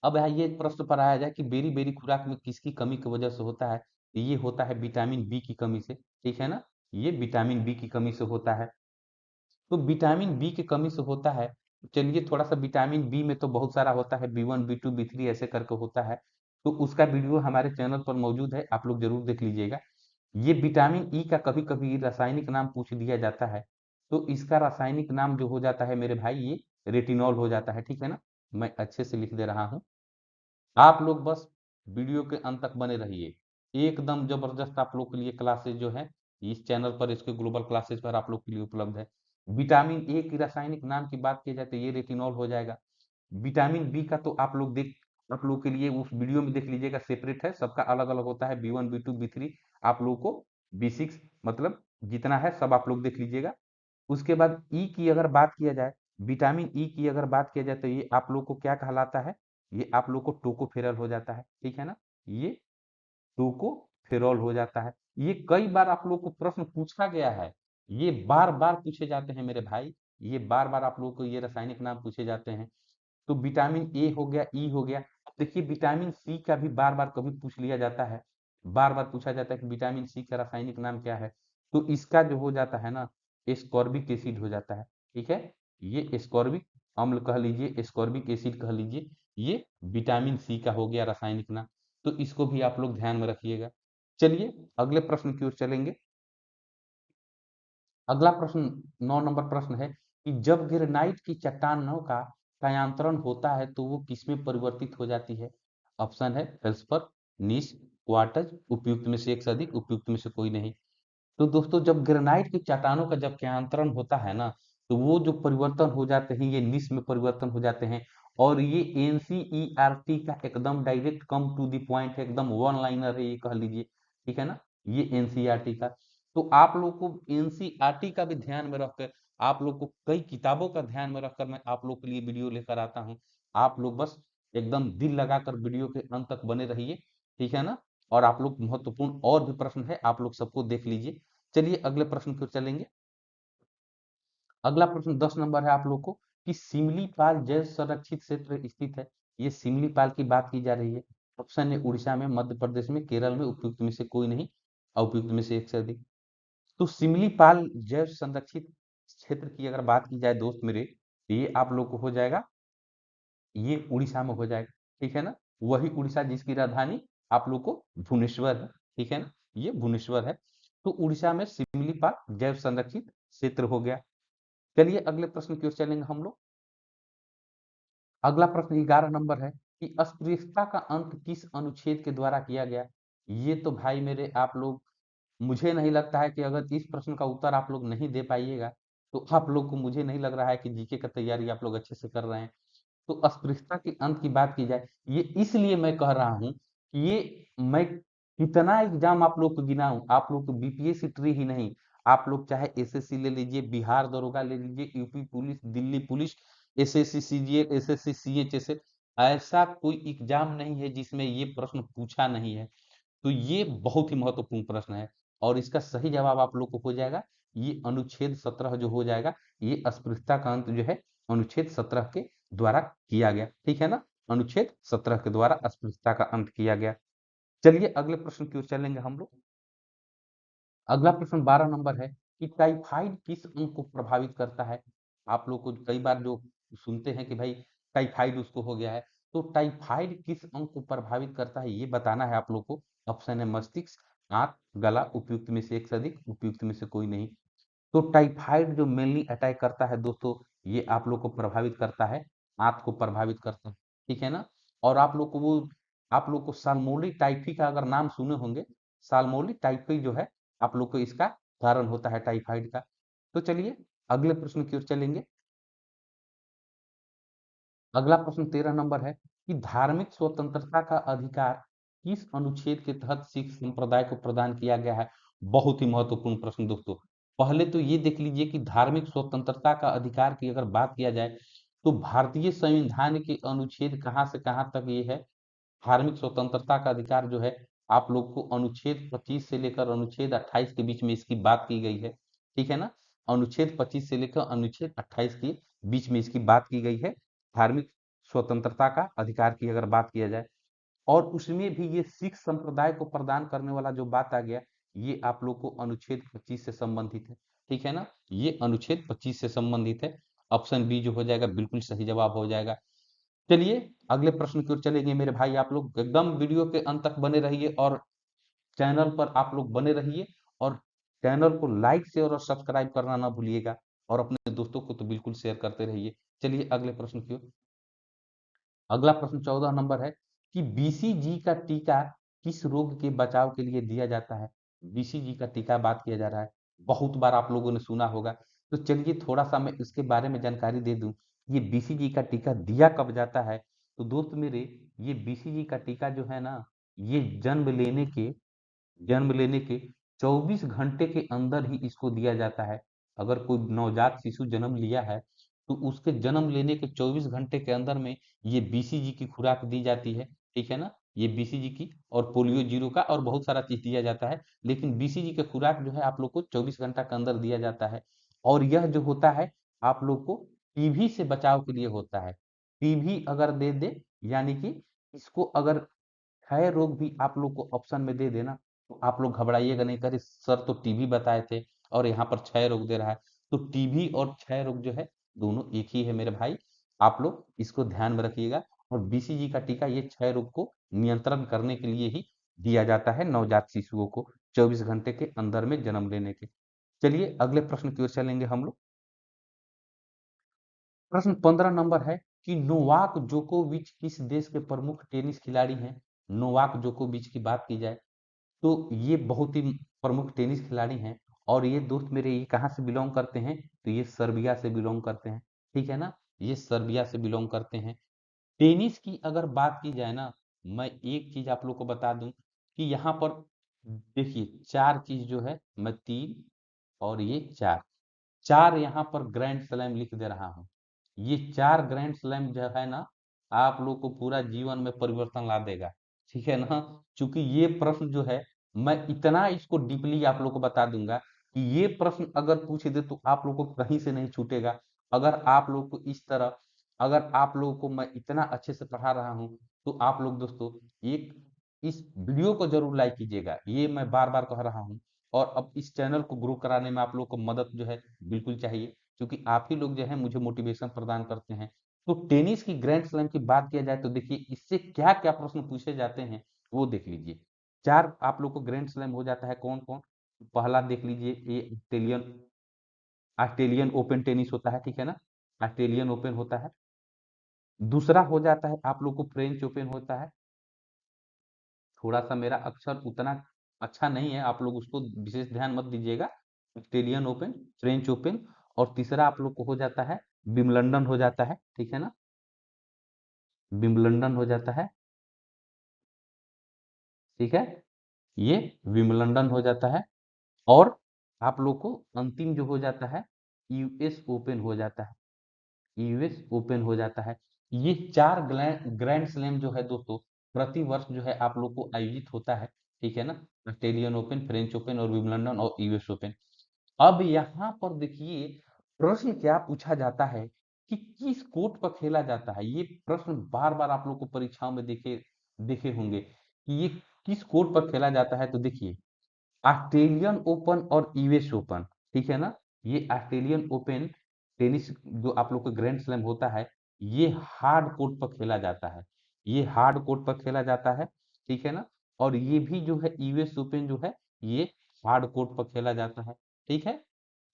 Speaker 1: अब यहाँ ये प्रश्न पर आया जाए कि बेरी बेरी खुराक में किसकी कमी की वजह से होता है, तो ये होता है विटामिन बी की कमी से, ठीक है ना। ये विटामिन बी की कमी से होता है। तो विटामिन बी की कमी से होता है। चलिए, थोड़ा सा विटामिन बी में तो बहुत सारा होता है, बी 1 बी 2 बी 3 ऐसे करके होता है। तो उसका वीडियो हमारे चैनल पर मौजूद है, आप लोग जरूर देख लीजिएगा। ये विटामिन ई का कभी कभी रासायनिक नाम पूछ दिया जाता है। तो इसका रासायनिक नाम जो हो जाता है मेरे भाई, ये रेटिनॉल हो जाता है, ठीक है ना। मैं अच्छे से लिख दे रहा हूँ। आप लोग बस वीडियो के अंत तक बने रहिए। एकदम जबरदस्त आप लोग के लिए क्लासेस जो है इस चैनल पर, इसके ग्लोबल क्लासेस पर आप लोग के लिए उपलब्ध है। विटामिन ए की रासायनिक नाम की बात की जाए तो ये रेटिनॉल हो जाएगा। विटामिन बी का तो आप लोग के लिए उस वीडियो में देख लीजिएगा, सेपरेट है, सबका अलग अलग होता है, बी 1 बी 2 बी 3। आप लोग को बी 6 मतलब जितना है सब आप लोग देख लीजिएगा। उसके बाद ई की अगर बात किया जाए, विटामिन ई की अगर बात किया जाए, तो ये आप लोग को क्या कहलाता है, ये आप लोग को टोकोफेरल हो जाता है, ठीक है ना। ये टोकोफेरॉल हो जाता है। ये कई बार आप लोग को प्रश्न पूछा गया है, ये बार बार पूछे जाते हैं मेरे भाई, ये बार बार आप लोग को ये रासायनिक नाम पूछे जाते हैं। तो विटामिन ए हो गया, ई हो गया। अब देखिए, विटामिन सी का भी बार बार कभी पूछ लिया जाता है, बार बार पूछा जाता है कि विटामिन सी का रासायनिक नाम क्या है। तो इसका जो हो जाता है ना, एस्कॉर्बिक एसिड हो जाता है, ठीक है। ये एस्कॉर्बिक अम्ल कह लीजिए, एस्कॉर्बिक एसिड कह लीजिए, ये विटामिन सी का हो गया रासायनिक नाम। तो इसको भी आप लोग ध्यान में रखिएगा। चलिए अगले प्रश्न की ओर चलेंगे। अगला प्रश्न, 9 नंबर प्रश्न है कि जब ग्रेनाइट की चट्टानों का कायांतरण होता है तो वो किसमें परिवर्तित हो जाती है। ऑप्शन है फेल्सपर, नीस, क्वार्टज, उपयुक्त में से एक से अधिक, उपयुक्त में से कोई नहीं। तो दोस्तों, जब ग्रेनाइट की चट्टानों का जब कायांतरण होता है ना, तो वो जो परिवर्तन हो जाते हैं, ये निस में परिवर्तन हो जाते हैं। और ये एनसीईआरटी का एकदम direct come to the point है, एकदम वन लाइनर है, ये कह लीजिए, ठीक है ना। ये एनसीईआरटी का, तो आप लोग को एनसीईआरटी का भी ध्यान में रखकर, आप लोग को कई किताबों का ध्यान में रखकर मैं आप लोग के लिए वीडियो लेकर आता हूँ। आप लोग बस एकदम दिल लगाकर वीडियो के अंत तक बने रहिए, ठीक है ना। और आप लोग महत्वपूर्ण और भी प्रश्न है, आप लोग सबको देख लीजिए। चलिए अगले प्रश्न की ओर चलेंगे। अगला प्रश्न 10 नंबर है आप लोग को कि सिमलीपाल जैव संरक्षित क्षेत्र स्थित है। ये सिमलीपाल की बात की जा रही है। ऑप्शन है उड़ीसा में, मध्य प्रदेश में, केरल में, उपयुक्त में से कोई नहीं, अउपयुक्त में से एक से अधिक। तो सिमलीपाल जैव संरक्षित क्षेत्र की अगर बात की जाए दोस्त मेरे, तो ये आप लोग को हो जाएगा, ये उड़ीसा में हो जाएगा, ठीक है ना। वही उड़ीसा जिसकी राजधानी आप लोग को भुवनेश्वर है, ठीक है ना, ये भुवनेश्वर है। तो उड़ीसा में सिमलीपाल जैव संरक्षित क्षेत्र हो गया। चलिए अगले प्रश्न की ओर चलेंगे हम लोग। अगला प्रश्न 11 नंबर है कि अस्पृश्यता का अंत किस अनुच्छेद के द्वारा किया गया। ये तो भाई मेरे आप लोग, मुझे नहीं लगता है कि अगर इस प्रश्न का उत्तर आप लोग नहीं दे पाइएगा, तो आप लोग को, मुझे नहीं लग रहा है कि जीके का तैयारी आप लोग अच्छे से कर रहे हैं। तो अस्पृश्यता के अंत की बात की जाए, ये इसलिए मैं कह रहा हूँ कि ये, मैं कितना एग्जाम आप लोग को गिनाऊं, आप लोग को बीपीएससी ट्री ही नहीं, आप लोग चाहे एसएससी ले लीजिए, बिहार दरोगा ले लीजिए, UP police, Delhi police, SSC CGL, SSC CHSL, ऐसा कोई एग्जाम नहीं है जिसमें ये प्रश्न पूछा नहीं है। तो ये बहुत ही महत्वपूर्ण प्रश्न है, और इसका सही जवाब आप लोग को हो जाएगा, ये अनुच्छेद 17 जो हो जाएगा। ये अस्पृश्यता का अंत जो है अनुच्छेद 17 के द्वारा किया गया, ठीक है ना। अनुच्छेद 17 के द्वारा अस्पृश्यता का अंत किया गया। चलिए अगले प्रश्न की ओर चलेंगे हम लोग। अगला प्रश्न 12 नंबर है कि टाइफाइड किस अंग को प्रभावित करता है। आप लोग को कई बार जो सुनते हैं कि भाई टाइफाइड उसको हो गया है, तो टाइफाइड किस अंग को प्रभावित करता है ये बताना है आप लोग को। ऑप्शन है मस्तिष्क, आंत, गला, उपयुक्त में से एक से अधिक, उपयुक्त में से कोई नहीं। तो टाइफाइड जो मेनली अटैक करता है दोस्तों, ये आप लोग को प्रभावित करता है, आंत को प्रभावित करता है, ठीक है ना। और आप लोग को वो आप लोग को साल्मोनेला टाइफी का अगर नाम सुने होंगे, साल्मोनेला टाइफी जो है आप लोग को इसका कारण होता है टाइफाइड का। तो चलिए अगले प्रश्न की ओर चलेंगे। अगला प्रश्न 13 नंबर है कि धार्मिक स्वतंत्रता का अधिकार किस अनुच्छेद के तहत सिख संप्रदाय को प्रदान किया गया है? बहुत ही महत्वपूर्ण प्रश्न दोस्तों। पहले तो ये देख लीजिए कि धार्मिक स्वतंत्रता का अधिकार की अगर बात किया जाए तो भारतीय संविधान के अनुच्छेद कहाँ से कहाँ तक ये है? धार्मिक स्वतंत्रता का अधिकार जो है आप लोग को अनुच्छेद 25 से लेकर अनुच्छेद 28 के बीच में इसकी बात की गई है, ठीक है ना? अनुच्छेद 25 से लेकर अनुच्छेद 28 के बीच में इसकी बात की गई है, धार्मिक स्वतंत्रता का अधिकार की अगर बात किया जाए। और उसमें भी ये सिख संप्रदाय को प्रदान करने वाला जो बात आ गया, ये आप लोग को अनुच्छेद 25 से संबंधित है, ठीक है ना? ये अनुच्छेद 25 से संबंधित है। ऑप्शन बी जो हो जाएगा बिल्कुल सही जवाब हो जाएगा। चलिए अगले प्रश्न की ओर चलेंगे मेरे भाई, आप लोग एकदम वीडियो के अंत तक बने रहिए और चैनल पर आप लोग बने रहिए और चैनल को लाइक शेयर और सब्सक्राइब करना ना भूलिएगा और अपने दोस्तों को तो बिल्कुल शेयर करते रहिए। चलिए अगले प्रश्न की ओर। अगला प्रश्न 14 नंबर है कि बीसीजी का टीका किस रोग के बचाव के लिए दिया जाता है? बीसीजी का टीका बात किया जा रहा है, बहुत बार आप लोगों ने सुना होगा। तो चलिए थोड़ा सा मैं इसके बारे में जानकारी दे दूं। ये बीसीजी का टीका दिया कब जाता है? तो दोस्त मेरे, ये बीसीजी का टीका जो है ना, ये जन्म लेने के 24 घंटे के अंदर ही इसको दिया जाता है। अगर कोई नवजात शिशु जन्म लिया है तो उसके जन्म लेने के 24 घंटे के अंदर में ये बीसीजी की खुराक दी जाती है, ठीक है ना? ये बीसीजी की और पोलियो जीरो का और बहुत सारा चीज दिया जाता है, लेकिन बीसीजी का खुराक जो है आप लोग को 24 घंटा के अंदर दिया जाता है। और यह जो होता है आप लोग को टीबी से बचाव के लिए होता है। टीबी अगर दे दे, यानी कि इसको अगर क्षय रोग भी आप लोग को ऑप्शन में दे देना तो आप लोग घबराइएगा नहीं, करे सर तो टीबी बताए थे और यहाँ पर क्षय रोग दे रहा है। तो टीबी और क्षय रोग जो है दोनों एक ही है मेरे भाई, आप लोग इसको ध्यान में रखिएगा। और बीसीजी का टीका ये क्षय रोग को नियंत्रण करने के लिए ही दिया जाता है नवजात शिशुओं को 24 घंटे के अंदर में जन्म लेने के। चलिए अगले प्रश्न की ओर चलेंगे हम लोग। प्रश्न 15 नंबर है कि नोवाक जोकोविच किस देश के प्रमुख टेनिस खिलाड़ी हैं? नोवाक जोकोविच की बात की जाए तो ये बहुत ही प्रमुख टेनिस खिलाड़ी हैं और ये दोस्त मेरे ये कहाँ से बिलोंग करते हैं? तो ये सर्बिया से बिलोंग करते हैं, ठीक है ना? ये सर्बिया से बिलोंग करते हैं। टेनिस की अगर बात की जाए ना, मैं एक चीज आप लोग को बता दूं कि यहाँ पर देखिए चार चीज जो है, मैं तीन और ये चार, चार यहाँ पर ग्रैंड स्लैम लिख दे रहा हूँ। ये चार ग्रैंड स्लैम जो है ना, आप लोग को पूरा जीवन में परिवर्तन ला देगा, ठीक है ना? क्योंकि ये प्रश्न जो है, मैं इतना इसको डीपली आप लोग को बता दूंगा कि ये प्रश्न अगर पूछ दे तो आप लोग को कहीं से नहीं छूटेगा। अगर आप लोग को इस तरह, अगर आप लोगों को मैं इतना अच्छे से पढ़ा रहा हूँ तो आप लोग दोस्तों एक इस वीडियो को जरूर लाइक कीजिएगा, ये मैं बार बार कह रहा हूँ। और अब इस चैनल को ग्रो कराने में आप लोग को मदद जो है बिल्कुल चाहिए, क्योंकि आप ही लोग जो है मुझे मोटिवेशन प्रदान करते हैं। तो टेनिस की ग्रैंड स्लैम की बात किया जाए तो देखिए इससे क्या क्या प्रश्न पूछे जाते हैं वो देख लीजिए। चार आप लोग को ग्रैंड स्लैम हो जाता है कौन कौन? पहला देख लीजिए, ये ऑस्ट्रेलियन ऑस्ट्रेलियन ओपन टेनिस होता है, ठीक है ना? ऑस्ट्रेलियन ओपन होता है। दूसरा हो जाता है आप लोग को फ्रेंच ओपन होता है। थोड़ा सा मेरा अक्षर उतना अच्छा नहीं है, आप लोग उसको विशेष ध्यान मत दीजिएगा। ऑस्ट्रेलियन ओपन, फ्रेंच ओपन और तीसरा आप लोग को हो जाता है विम्बलडन हो जाता है, ठीक है ना? विम्बलडन हो जाता है, ठीक है? ये विम्बलडन हो जाता है। और आप लोग को अंतिम जो हो जाता है यूएस ओपन हो जाता है, यूएस ओपन हो जाता है। ये चार ग्रैंड स्लैम जो है दोस्तों प्रति वर्ष जो है आप लोग को आयोजित होता है, ठीक है ना? ऑस्ट्रेलियन ओपन, फ्रेंच ओपन और विम्बलडन और यूएस ओपन। अब यहाँ पर देखिए प्रश्न क्या पूछा जाता है कि किस कोर्ट पर खेला जाता है? ये प्रश्न बार बार आप लोग को परीक्षाओं में देखे देखे होंगे कि ये किस कोर्ट पर खेला जाता है। तो देखिए ऑस्ट्रेलियन ओपन और यूएस ओपन, ठीक है ना? ये ऑस्ट्रेलियन ओपन टेनिस जो आप लोग का ग्रैंड स्लैम होता है, ये हार्ड कोर्ट पर खेला जाता है, ये हार्ड कोर्ट पर खेला जाता है, ठीक है ना? और ये भी जो है यूएस ओपन जो है ये हार्ड कोर्ट पर खेला जाता है, ठीक है?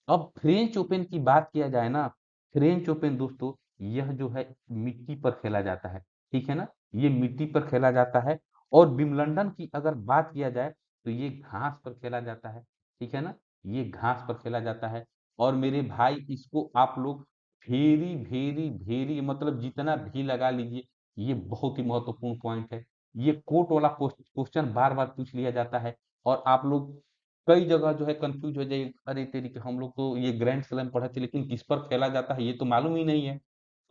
Speaker 1: अब फ्रेंच ओपन की बात किया जाए ना, फ्रेंच ओपन दोस्तों यह जो है मिट्टी पर खेला जाता है, ठीक है ना? ये मिट्टी पर खेला जाता है और विंबलडन की अगर बात किया जाए तो ये घास पर खेला जाता है, ठीक है ना? ये घास पर खेला जाता है और मेरे भाई इसको आप लोग वेरी वेरी वेरी मतलब जितना भी लगा लीजिए, ये बहुत ही महत्वपूर्ण पॉइंट है। ये कोर्ट वाला क्वेश्चन बार बार पूछ लिया जाता है और आप लोग कई जगह जो है कंफ्यूज हो जाइए, अरे तेरी के हम लोग तो ये ग्रैंड स्लैम पढ़े थे लेकिन किस पर खेला जाता है ये तो मालूम ही नहीं है।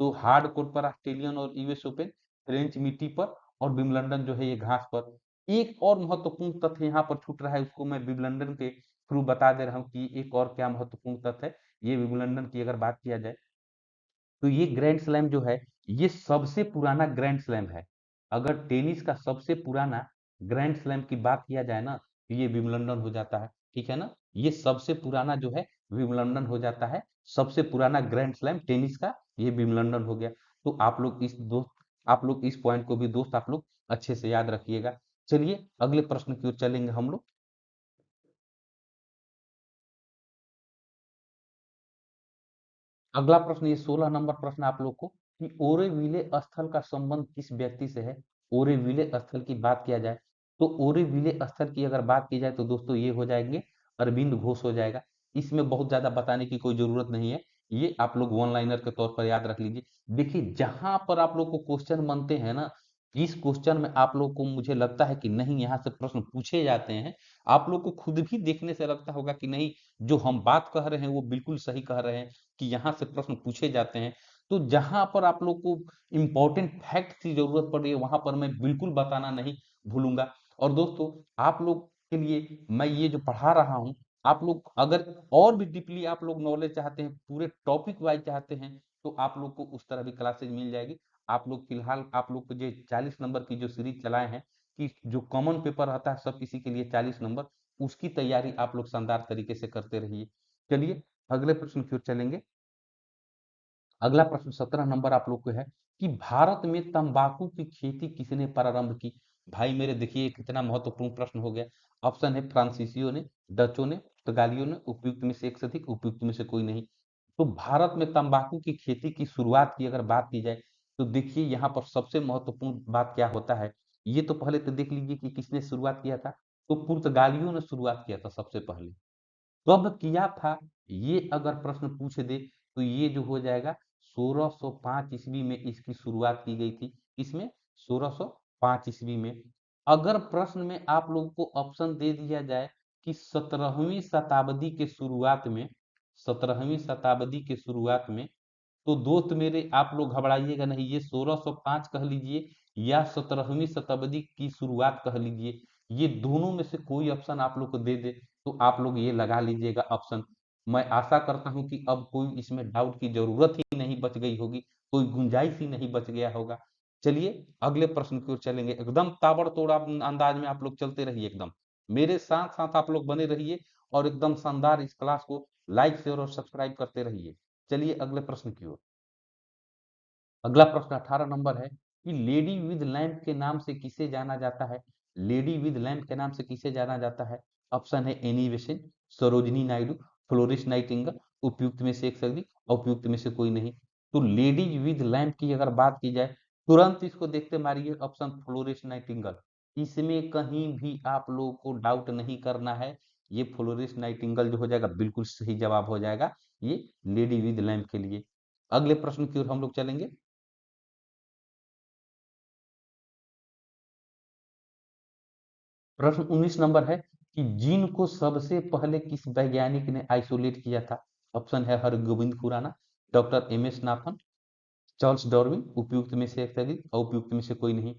Speaker 1: तो हार्ड कोर्ट पर ऑस्ट्रेलियन और यूएस ओपन, फ्रेंच मिट्टी पर और विंबलडन जो है ये घास पर। एक और महत्वपूर्ण तथ्य यहाँ पर छूट रहा है, उसको मैं विंबलडन के थ्रू बता दे रहा हूँ कि एक और क्या महत्वपूर्ण तथ्य है। ये विंबलडन की अगर बात किया जाए तो ये ग्रैंड स्लैम जो है ये सबसे पुराना ग्रैंड स्लैम है। अगर टेनिस का सबसे पुराना ग्रैंड स्लैम की बात किया जाए ना तो ये विंबलडन हो जाता है, ठीक है ना? ये सबसे पुराना जो है विंबलडन हो जाता है। सबसे पुराना ग्रैंड स्लैम टेनिस का ये विंबलडन हो गया। तो आप लोग इस पॉइंट को भी दोस्त आप लोग अच्छे से याद रखिएगा। चलिए अगले प्रश्न की ओर चलेंगे हम लोग। अगला प्रश्न, ये 16 नंबर प्रश्न आप लोग को कि ओरेविले स्थल का संबंध किस व्यक्ति से है? ओरेविले स्थल की बात किया जाए तो ओरेविले स्थल की अगर बात की जाए तो दोस्तों ये हो जाएंगे अरविंद घोष हो जाएगा। इसमें बहुत ज्यादा बताने की कोई जरूरत नहीं है, ये आप लोग वन लाइनर के तौर पर याद रख लीजिए। देखिए जहां पर आप लोग को क्वेश्चन बनते हैं ना, इस क्वेश्चन में आप लोग को मुझे लगता है कि नहीं यहाँ से प्रश्न पूछे जाते हैं, आप लोग को खुद भी देखने से लगता होगा कि नहीं जो हम बात कह रहे हैं वो बिल्कुल सही कह रहे हैं कि यहाँ से प्रश्न पूछे जाते हैं। तो जहां पर आप लोग को इंपॉर्टेंट फैक्ट की जरूरत पड़ रही है वहां पर मैं बिल्कुल बताना नहीं भूलूंगा। और दोस्तों आप लोग के लिए मैं ये जो पढ़ा रहा हूँ, आप लोग अगर और भी डीपली आप लोग नॉलेज चाहते हैं, पूरे टॉपिक वाइज चाहते हैं, तो आप लोग को उस तरह की क्लासेज मिल जाएगी। आप लोग फिलहाल आप लोग को जो 40 नंबर की जो सीरीज चलाए हैं कि जो कॉमन पेपर रहता है सब किसी के लिए 40 नंबर, उसकी तैयारी आप लोग शानदार तरीके से करते रहिए। चलिए अगले प्रश्न की ओर चलेंगे। अगला प्रश्न 17 नंबर आप लोग को है कि भारत में तंबाकू की खेती किसने प्रारंभ की? भाई मेरे देखिए कितना महत्वपूर्ण प्रश्न हो गया। ऑप्शन है फ्रांसीसियों ने, डचों ने, पुर्तगालियों ने, उपयुक्त में से एक से अधिक, उपयुक्त में से कोई नहीं। तो भारत में तंबाकू की खेती की शुरुआत की अगर बात की जाए तो देखिए यहाँ पर सबसे महत्वपूर्ण बात क्या होता है, ये तो पहले तो देख लीजिए कि किसने शुरुआत किया था। तो पुर्तगालियों ने शुरुआत किया था सबसे पहले। कब किया था ये अगर प्रश्न पूछ दे तो ये जो हो जाएगा 1605 ईस्वी में इसकी शुरुआत की गई थी। इसमें 1605 ईस्वी में। अगर प्रश्न में आप लोगों को ऑप्शन दे दिया जाए कि 17वीं शताब्दी के शुरुआत में तो दोस्त मेरे आप लोग घबराइएगा नहीं, ये 1605 कह लीजिए या 17वीं शताब्दी की शुरुआत कह लीजिए, ये दोनों में से कोई ऑप्शन आप लोग को दे दे तो आप लोग ये लगा लीजिएगा ऑप्शन। मैं आशा करता हूं कि अब कोई इसमें डाउट की जरूरत ही नहीं बच गई होगी, कोई गुंजाइश ही नहीं बच गया होगा। चलिए अगले प्रश्न की ओर चलेंगे। एकदम ताबड़तोड़ अंदाज में आप लोग चलते रहिए, एकदम मेरे साथ साथ आप लोग बने रहिए और एकदम शानदार इस क्लास को लाइक शेयर और सब्सक्राइब करते रहिए। चलिए अगले प्रश्न की ओर। अगला प्रश्न 18 नंबर है कि लेडी विद लैंप के नाम से किसे जाना जाता है? लेडी विद लैंप के नाम से किसे जाना जाता है? ऑप्शन है Annie Besant, Sarojini Naidu, फ्लोरिस Nightingale, उपयुक्त में से एक से अधिक, उपयुक्त में से कोई नहीं। तो लेडी विद लैंप की अगर बात की जाए तुरंत इसको देखते मारिए ऑप्शन फ्लोरिस नाइटिंगेल। इसमें कहीं भी आप लोगों को डाउट नहीं करना है, ये फ्लोरिस नाइटिंगेल जो हो जाएगा बिल्कुल सही जवाब हो जाएगा ये लेडी विद लैंप के लिए। अगले प्रश्न की ओर हम लोग चलेंगे। प्रश्न 19 नंबर है कि जीन को सबसे पहले किस वैज्ञानिक ने आइसोलेट किया था? ऑप्शन है Hargobind Khorana, doctor M S Nathan, Charles Darwin, उपयुक्त में से एक से अधिक, उपयुक्त में से कोई नहीं।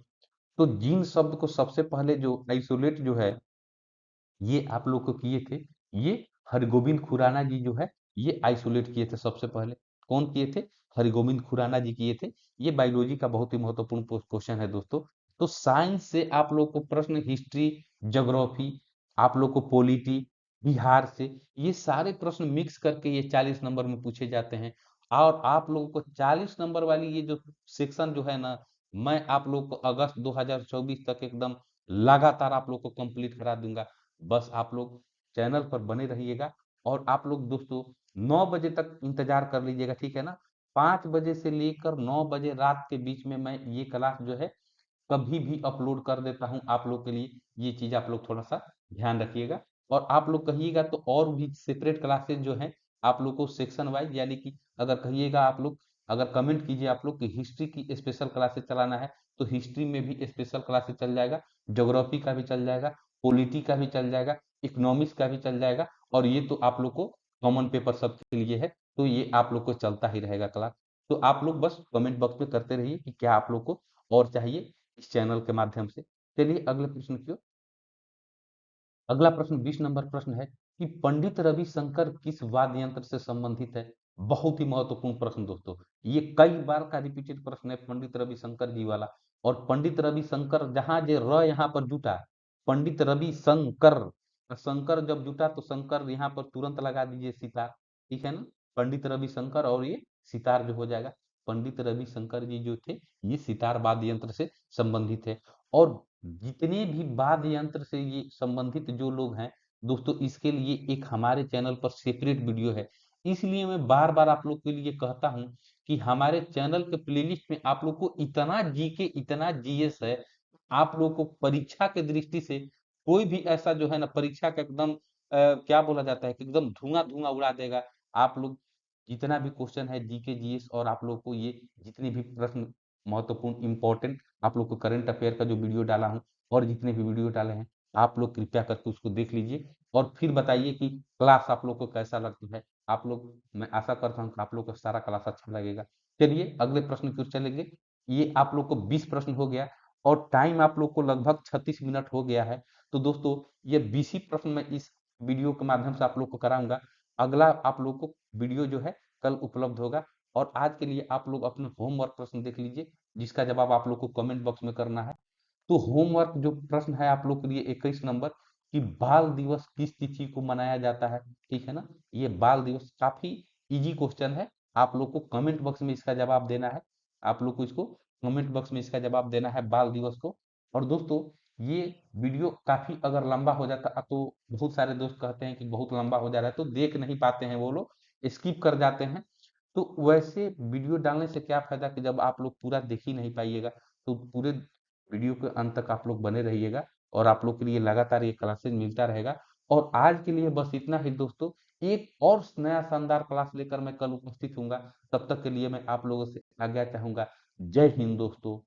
Speaker 1: तो जीन शब्द को सबसे पहले जो आइसोलेट जो है ये आप लोग को किए थे, ये हरगोविंद खुराना जी जो है ये आइसोलेट किए थे सबसे पहले। कौन किए थे? हरगोविंद खुराना जी किए थे। ये बायोलॉजी का बहुत ही महत्वपूर्ण क्वेश्चन है दोस्तों। तो साइंस से आप लोग को प्रश्न, हिस्ट्री, ज्योग्राफी, आप लोग को पॉलिटी, बिहार से, ये सारे प्रश्न मिक्स करके ये 40 नंबर में पूछे जाते हैं। और आप लोगों को 40 नंबर वाली ये जो सेक्शन जो है ना, मैं आप लोग को अगस्त 2024 तक एकदम लगातार आप लोग को कंप्लीट करा दूंगा। बस आप लोग चैनल पर बने रहिएगा और आप लोग दोस्तों 9 बजे तक इंतजार कर लीजिएगा, ठीक है ना? 5 बजे से लेकर 9 बजे रात के बीच में मैं ये क्लास जो है कभी भी अपलोड कर देता हूँ आप लोग के लिए। ये चीज आप लोग थोड़ा सा ध्यान रखिएगा। और आप लोग कहिएगा तो और भी सेपरेट क्लासेस जो है आप लोग को सेक्शन वाइज, यानी कि अगर कहिएगा आप लोग, अगर कमेंट कीजिए आप लोग कि हिस्ट्री की स्पेशल क्लासेस चलाना है तो हिस्ट्री में भी स्पेशल क्लासेस चल जाएगा, ज्योग्राफी का भी चल जाएगा, पॉलिटी का भी चल जाएगा, इकोनॉमिक्स का भी चल जाएगा। और ये तो आप लोग को कॉमन पेपर सबके लिए है, तो ये आप लोग को चलता ही रहेगा क्लास। तो आप लोग बस कमेंट बॉक्स में करते रहिए कि क्या आप लोग को और चाहिए इस चैनल के माध्यम से। चलिए अगले प्रश्न की ओर। अगला प्रश्न 20 नंबर प्रश्न है कि पंडित रविशंकर किस वाद्य यंत्र से संबंधित है। बहुत ही महत्वपूर्ण प्रश्न दोस्तों, ये कई बार का रिपीटेड प्रश्न है पंडित रविशंकर जी वाला। और पंडित रविशंकर जहां जे र यहाँ पर जुटा, पंडित रविशंकर, शंकर जब जुटा तो शंकर यहाँ पर तुरंत लगा दीजिए सितार, ठीक है ना। पंडित रविशंकर और ये सितार जो हो जाएगा। पंडित रविशंकर जी जो थे ये सितार वाद्य यंत्र से संबंधित है। और जितने भी वाद्य यंत्र से ये संबंधित जो लोग हैं दोस्तों, इसके लिए एक हमारे चैनल पर सेपरेट वीडियो है। इसलिए मैं बार बार आप लोग के लिए कहता हूं कि हमारे चैनल के प्लेलिस्ट में आप लोग को इतना जीके इतना जीएस है, आप लोग को परीक्षा के दृष्टि से कोई भी ऐसा जो है ना परीक्षा का एकदम क्या बोला जाता है कि एकदम धुआं धुआं उड़ा देगा। आप लोग जितना भी क्वेश्चन है जीके जीएस, और आप लोग को ये जितने भी प्रश्न महत्वपूर्ण इंपॉर्टेंट आप लोग को करंट अफेयर का जो वीडियो डाला हूँ और जितने भी वीडियो डाले हैं, आप लोग कृपया करके उसको देख लीजिए और फिर बताइए कि क्लास आप लोग को कैसा लगता है। आप लोग, मैं आशा करता हूँ कि आप लोग को सारा क्लास अच्छा लगेगा। चलिए अगले प्रश्न की ओर चलेंगे। ये आप लोग को 20 प्रश्न हो गया और टाइम आप लोग को लगभग 36 मिनट हो गया है। तो दोस्तों ये 20 ही प्रश्न मैं इस वीडियो के माध्यम से आप लोग को कराऊंगा। अगला आप लोग को वीडियो जो है कल उपलब्ध होगा। और आज के लिए आप लोग अपने होमवर्क प्रश्न देख लीजिए, जिसका जवाब आप लोग को कमेंट बॉक्स में करना है। तो होमवर्क जो प्रश्न है आप लोग के लिए 21 नंबर, कि बाल दिवस किस तिथि को मनाया जाता है, ठीक है ना। ये बाल दिवस काफी इजी क्वेश्चन है, आप लोग को कमेंट बॉक्स में इसका जवाब देना है। आप लोग को इसको कमेंट बॉक्स में इसका जवाब देना है बाल दिवस को। और दोस्तों ये वीडियो काफी अगर लंबा हो जाता तो बहुत सारे दोस्त कहते हैं कि बहुत लंबा हो जा रहा है तो देख नहीं पाते हैं, वो लोग स्किप कर जाते हैं। तो वैसे वीडियो डालने से क्या फायदा कि जब आप लोग पूरा देख ही नहीं पाइएगा, तो पूरे वीडियो के अंत तक आप लोग बने रहिएगा और आप लोग के लिए लगातार ये क्लासेस मिलता रहेगा। और आज के लिए बस इतना ही दोस्तों। एक और नया शानदार क्लास लेकर मैं कल उपस्थित हूँगा। तब तक के लिए मैं आप लोगों से आज्ञा चाहूंगा। जय हिंद दोस्तों।